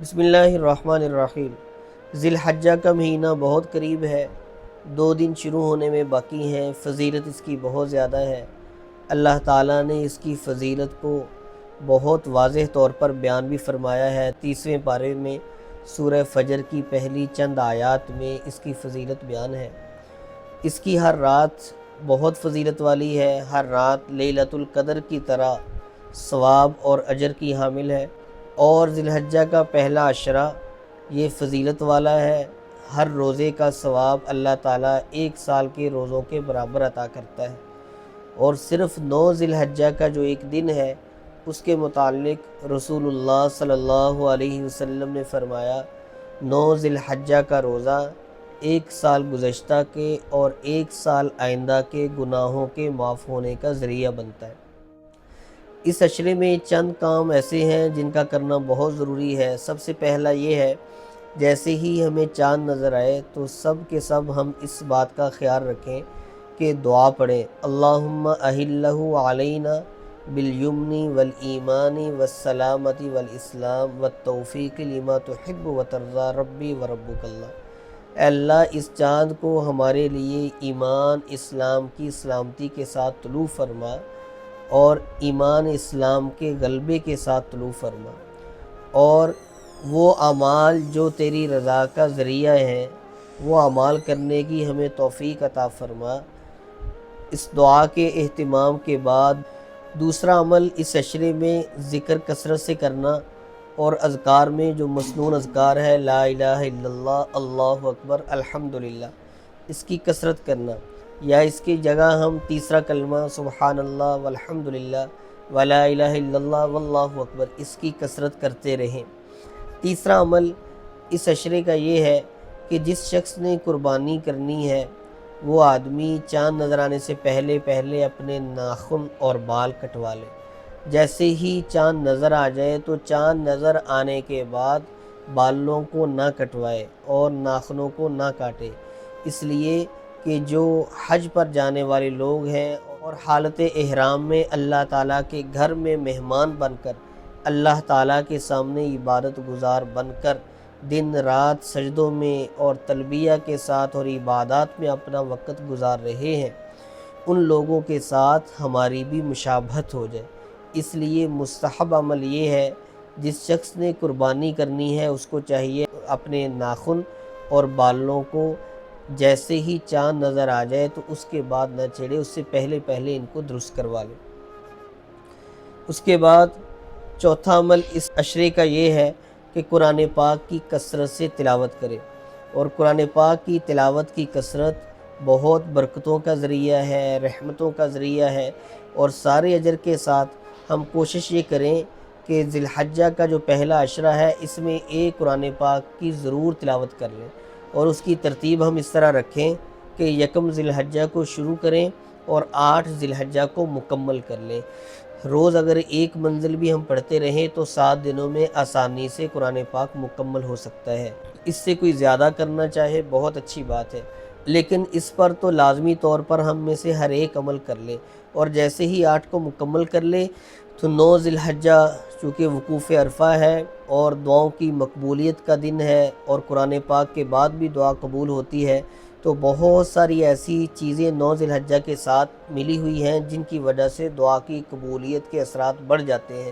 بسم اللہ الرحمن الرحیم۔ ذی الحجہ کا مہینہ بہت قریب ہے، 2 دن شروع ہونے میں باقی ہیں۔ فضیلت اس کی بہت زیادہ ہے۔ اللہ تعالیٰ نے اس کی فضیلت کو بہت واضح طور پر بیان بھی فرمایا ہے۔ 30ویں پارے میں سورہ فجر کی پہلی چند آیات میں اس کی فضیلت بیان ہے۔ اس کی ہر رات بہت فضیلت والی ہے۔ ہر رات لیلۃ القدر کی طرح ثواب اور اجر کی حامل ہے، اور ذی الحجہ کا پہلا عشرہ یہ فضیلت والا ہے۔ ہر روزے کا ثواب اللہ تعالیٰ 1 سال کے روزوں کے برابر عطا کرتا ہے، اور صرف 9 ذی الحجہ کا جو ایک دن ہے اس کے متعلق رسول اللہ صلی اللہ علیہ وسلم نے فرمایا، 9 ذی الحجہ کا روزہ 1 سال گزشتہ کے اور 1 سال آئندہ کے گناہوں کے معاف ہونے کا ذریعہ بنتا ہے۔ اس عشرے میں چند کام ایسے ہیں جن کا کرنا بہت ضروری ہے۔ سب سے پہلا یہ ہے، جیسے ہی ہمیں چاند نظر آئے تو سب کے سب ہم اس بات کا خیال رکھیں کہ دعا پڑھیں، اللہم اہلہ علینا بالیمن والایمان والسلامت والاسلام والتوفیق لما تحب وترضی ربی وربک اللہ۔ اے اللہ، اس چاند کو ہمارے لیے ایمان اسلام کی سلامتی کے ساتھ طلوع فرما، اور ایمان اسلام کے غلبے کے ساتھ طلوع فرما، اور وہ اعمال جو تیری رضا کا ذریعہ ہیں وہ اعمال کرنے کی ہمیں توفیق عطا فرما۔ اس دعا کے اہتمام کے بعد دوسرا عمل اس عشرے میں ذکر کثرت سے کرنا، اور اذکار میں جو مسنون اذکار ہے، لا الہ الا اللہ، اللہ اکبر، الحمدللہ، اس کی کثرت کرنا، یا اس کی جگہ ہم تیسرا کلمہ سبحان اللہ والحمدللہ ولا الہ الا اللہ واللہ اکبر، اس کی کثرت کرتے رہیں۔ تیسرا عمل اس عشرے کا یہ ہے کہ جس شخص نے قربانی کرنی ہے وہ آدمی چاند نظر آنے سے پہلے اپنے ناخن اور بال کٹوا لے۔ جیسے ہی چاند نظر آ جائے تو چاند نظر آنے کے بعد بالوں کو نہ کٹوائے اور ناخنوں کو نہ کاٹے، اس لیے کہ جو حج پر جانے والے لوگ ہیں اور حالت احرام میں اللہ تعالیٰ کے گھر میں مہمان بن کر، اللہ تعالیٰ کے سامنے عبادت گزار بن کر دن رات سجدوں میں اور تلبیہ کے ساتھ اور عبادات میں اپنا وقت گزار رہے ہیں، ان لوگوں کے ساتھ ہماری بھی مشابہت ہو جائے۔ اس لیے مستحب عمل یہ ہے، جس شخص نے قربانی کرنی ہے اس کو چاہیے اپنے ناخن اور بالوں کو جیسے ہی چاند نظر آ جائے تو اس کے بعد نہ چھیڑے، اس سے پہلے ان کو درست کروا لے۔ اس کے بعد چوتھا عمل اس عشرے کا یہ ہے کہ قرآن پاک کی کثرت سے تلاوت کرے، اور قرآن پاک کی تلاوت کی کثرت بہت برکتوں کا ذریعہ ہے، رحمتوں کا ذریعہ ہے، اور سارے اجر کے ساتھ ہم کوشش یہ کریں کہ ذی الحجہ کا جو پہلا عشرہ ہے اس میں ایک قرآن پاک کی ضرور تلاوت کر لیں، اور اس کی ترتیب ہم اس طرح رکھیں کہ 1 ذی الحجہ کو شروع کریں اور 8 ذی الحجہ کو مکمل کر لیں۔ روز اگر ایک منزل بھی ہم پڑھتے رہیں تو 7 دنوں میں آسانی سے قرآن پاک مکمل ہو سکتا ہے۔ اس سے کوئی زیادہ کرنا چاہے بہت اچھی بات ہے، لیکن اس پر تو لازمی طور پر ہم میں سے ہر ایک عمل کر لے، اور جیسے ہی 8 کو مکمل کر لے تو 9 ذی الحجہ چونکہ وقوف عرفہ ہے اور دعاؤں کی مقبولیت کا دن ہے، اور قرآن پاک کے بعد بھی دعا قبول ہوتی ہے، تو بہت ساری ایسی چیزیں 9 ذی الحجہ کے ساتھ ملی ہوئی ہیں جن کی وجہ سے دعا کی قبولیت کے اثرات بڑھ جاتے ہیں۔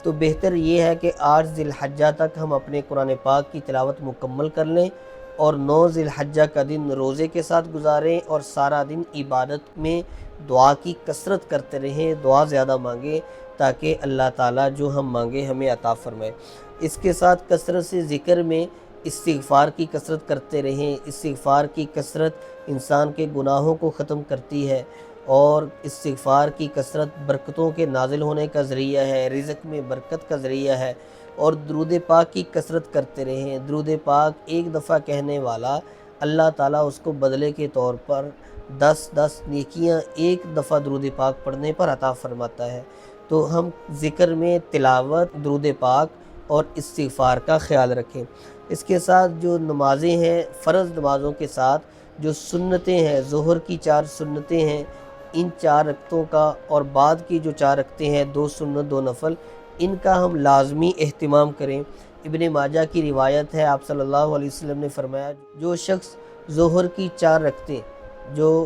تو بہتر یہ ہے کہ 8 ذی الحجہ تک ہم اپنے قرآن پاک کی تلاوت مکمل کر لیں، اور 9 ذی الحجہ کا دن روزے کے ساتھ گزاریں، اور سارا دن عبادت میں دعا کی کثرت کرتے رہیں، دعا زیادہ مانگیں تاکہ اللہ تعالیٰ جو ہم مانگے ہمیں عطا فرمائے۔ اس کے ساتھ کثرت سے ذکر میں استغفار کی کثرت کرتے رہیں۔ استغفار کی کثرت انسان کے گناہوں کو ختم کرتی ہے، اور استغفار کی کثرت برکتوں کے نازل ہونے کا ذریعہ ہے، رزق میں برکت کا ذریعہ ہے، اور درود پاک کی کثرت کرتے رہیں۔ درود پاک ایک دفعہ کہنے والا اللہ تعالیٰ اس کو بدلے کے طور پر 10 نیکیاں ایک دفعہ درود پاک پڑھنے پر عطا فرماتا ہے۔ تو ہم ذکر میں تلاوت، درود پاک اور استغفار کا خیال رکھیں۔ اس کے ساتھ جو نمازیں ہیں، فرض نمازوں کے ساتھ جو سنتیں ہیں، ظہر کی 4 سنتیں ہیں، ان 4 رکعتوں کا، اور بعد کی جو 4 رکعتیں ہیں، 2 سنت 2 نفل، ان کا ہم لازمی اہتمام کریں۔ ابن ماجہ کی روایت ہے، آپ صلی اللہ علیہ وسلم نے فرمایا جو شخص ظہر کی 4 رکعتیں جو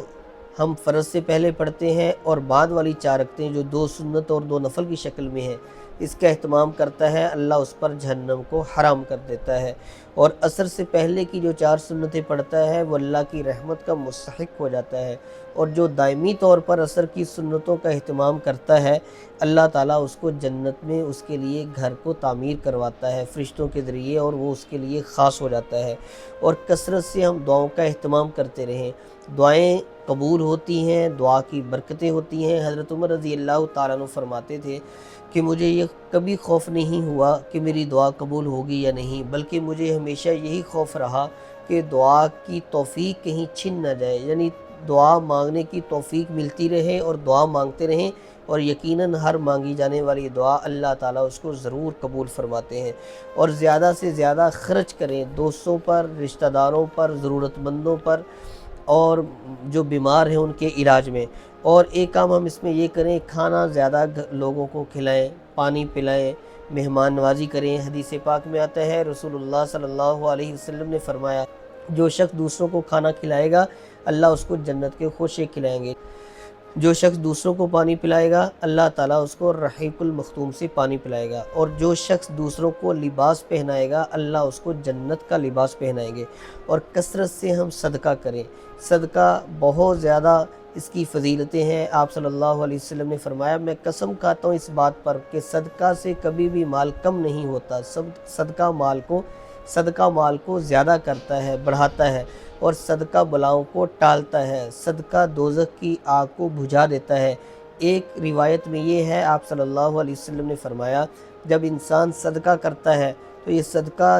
ہم فرض سے پہلے پڑھتے ہیں اور بعد والی 4 رکعتیں جو 2 سنت اور 2 نفل کی شکل میں ہیں، اس کا اہتمام کرتا ہے، اللہ اس پر جہنم کو حرام کر دیتا ہے۔ اور عصر سے پہلے کی جو 4 سنتیں پڑھتا ہے وہ اللہ کی رحمت کا مستحق ہو جاتا ہے، اور جو دائمی طور پر عصر کی سنتوں کا اہتمام کرتا ہے، اللہ تعالیٰ اس کو جنت میں اس کے لیے گھر کو تعمیر کرواتا ہے فرشتوں کے ذریعے، اور وہ اس کے لیے خاص ہو جاتا ہے۔ اور کثرت سے ہم دعاؤں کا اہتمام کرتے رہیں، دعائیں قبول ہوتی ہیں، دعا کی برکتیں ہوتی ہیں۔ حضرت عمر رضی اللہ تعالیٰ عنہ فرماتے تھے کہ مجھے یہ کبھی خوف نہیں ہوا کہ میری دعا قبول ہوگی یا نہیں، بلکہ مجھے ہمیشہ یہی خوف رہا کہ دعا کی توفیق کہیں چھن نہ جائے، یعنی دعا مانگنے کی توفیق ملتی رہے اور دعا مانگتے رہیں، اور یقیناً ہر مانگی جانے والی دعا اللہ تعالیٰ اس کو ضرور قبول فرماتے ہیں۔ اور زیادہ سے زیادہ خرچ کریں دوستوں پر، رشتہ داروں پر، ضرورت مندوں پر، اور جو بیمار ہیں ان کے علاج میں۔ اور ایک کام ہم اس میں یہ کریں، کھانا زیادہ لوگوں کو کھلائیں، پانی پلائیں، مہمان نوازی کریں۔ حدیث پاک میں آتا ہے، رسول اللہ صلی اللہ علیہ وسلم نے فرمایا جو شخص دوسروں کو کھانا کھلائے گا اللہ اس کو جنت کے خوشے کھلائیں گے، جو شخص دوسروں کو پانی پلائے گا اللہ تعالیٰ اس کو رحیق المختوم سے پانی پلائے گا، اور جو شخص دوسروں کو لباس پہنائے گا اللہ اس کو جنت کا لباس پہنائیں گے۔ اور کثرت سے ہم صدقہ کریں، صدقہ بہت زیادہ اس کی فضیلتیں ہیں۔ آپ صلی اللہ علیہ وسلم نے فرمایا میں قسم کھاتا ہوں اس بات پر کہ صدقہ سے کبھی بھی مال کم نہیں ہوتا، صدقہ مال کو زیادہ کرتا ہے، بڑھاتا ہے، اور صدقہ بلاؤں کو ٹالتا ہے، صدقہ دوزخ کی آگ کو بجھا دیتا ہے۔ ایک روایت میں یہ ہے، آپ صلی اللہ علیہ وسلم نے فرمایا جب انسان صدقہ کرتا ہے تو یہ صدقہ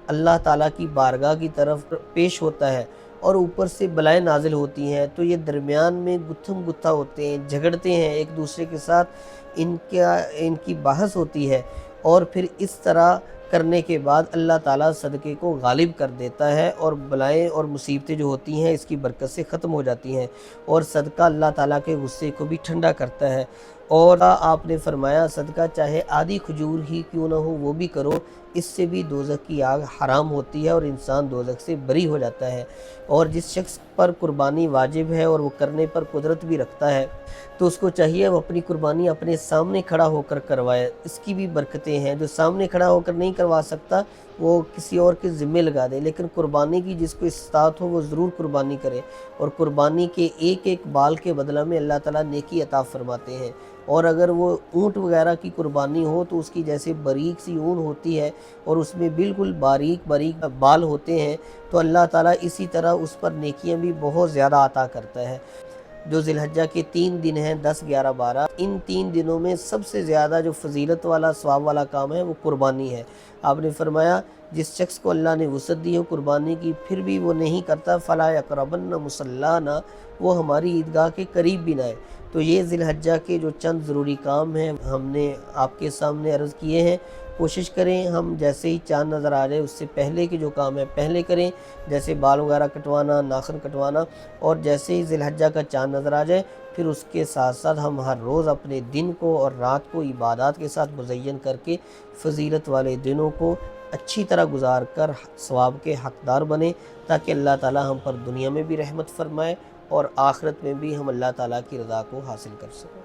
اللہ تعالیٰ کی بارگاہ کی طرف پیش ہوتا ہے، اور اوپر سے بلائیں نازل ہوتی ہیں، تو یہ درمیان میں گتھم گتھا ہوتے ہیں، جھگڑتے ہیں ایک دوسرے کے ساتھ، ان کی بحث ہوتی ہے، اور پھر اس طرح کرنے کے بعد اللہ تعالیٰ صدقے کو غالب کر دیتا ہے، اور بلائیں اور مصیبتیں جو ہوتی ہیں اس کی برکت سے ختم ہو جاتی ہیں، اور صدقہ اللہ تعالیٰ کے غصے کو بھی ٹھنڈا کرتا ہے۔ اور آپ نے فرمایا صدقہ چاہے آدھی کھجور ہی کیوں نہ ہو وہ بھی کرو، اس سے بھی دوزخ کی آگ حرام ہوتی ہے اور انسان دوزخ سے بری ہو جاتا ہے۔ اور جس شخص پر قربانی واجب ہے اور وہ کرنے پر قدرت بھی رکھتا ہے تو اس کو چاہیے وہ اپنی قربانی اپنے سامنے کھڑا ہو کر کروائے، اس کی بھی برکتیں ہیں۔ جو سامنے کھڑا ہو کر نہیں کروا سکتا وہ کسی اور کے ذمہ لگا دے، لیکن قربانی کی جس کو استطاعت ہو وہ ضرور قربانی کرے، اور قربانی کے ایک ایک بال کے بدلہ میں اللہ تعالیٰ نیکی عطا فرماتے ہیں۔ اور اگر وہ اونٹ وغیرہ کی قربانی ہو تو اس کی جیسے باریک سی اون ہوتی ہے اور اس میں بالکل باریک باریک بال ہوتے ہیں، تو اللہ تعالیٰ اسی طرح اس پر نیکیاں بھی بہت زیادہ عطا کرتا ہے۔ جو ذی الحجہ کے 3 دن ہیں 10، 11، 12، ان 3 دنوں میں سب سے زیادہ جو فضیلت والا ثواب والا کام ہے وہ قربانی ہے۔ آپ نے فرمایا جس شخص کو اللہ نے وسعت دی ہو قربانی کی پھر بھی وہ نہیں کرتا فلا یقربن مصلانا، وہ ہماری عیدگاہ کے قریب بھی نہ آئے۔ تو یہ ذی الحجہ کے جو چند ضروری کام ہیں ہم نے آپ کے سامنے عرض کیے ہیں۔ کوشش کریں ہم جیسے ہی چاند نظر آ جائے اس سے پہلے کے جو کام ہے پہلے کریں، جیسے بال وغیرہ کٹوانا، ناخن کٹوانا، اور جیسے ہی ذی الحجہ کا چاند نظر آ جائے پھر اس کے ساتھ ساتھ ہم ہر روز اپنے دن کو اور رات کو عبادات کے ساتھ مزین کر کے فضیلت والے دنوں کو اچھی طرح گزار کر ثواب کے حقدار بنیں، تاکہ اللہ تعالیٰ ہم پر دنیا میں بھی رحمت فرمائے اور آخرت میں بھی ہم اللہ تعالیٰ کی رضا کو حاصل کر سکیں۔